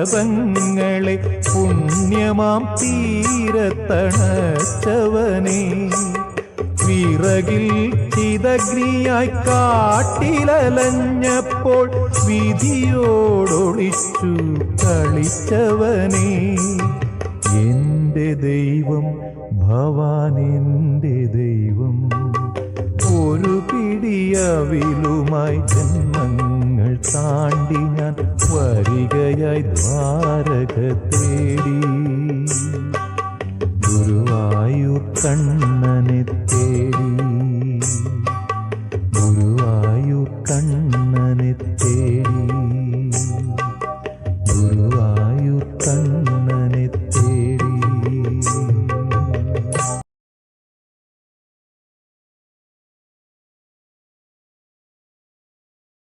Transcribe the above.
പർവതങ്ങളെ പുണ്യമാം തീരത്തണച്ചവനേ, വിറകിൽ ചിതഗ്നിയായി കാട്ടിലലഞ്ഞപ്പോൾ വിധിയോടൊളിച്ചു കളിച്ചവനേ, എന്റെ ദൈവം ഭവാൻ എന്റെ ദൈവം, ഒരു പിടിയവിലുമായി ജന്മങ്ങൾ താണ്ടി ഞാൻ വരികയായി ദ്വാരക തേടി, ഗുരുവായൂർ കണ്ണനെ തേടി, ഗുരുവായൂർ കണ്ണനെ തേടി.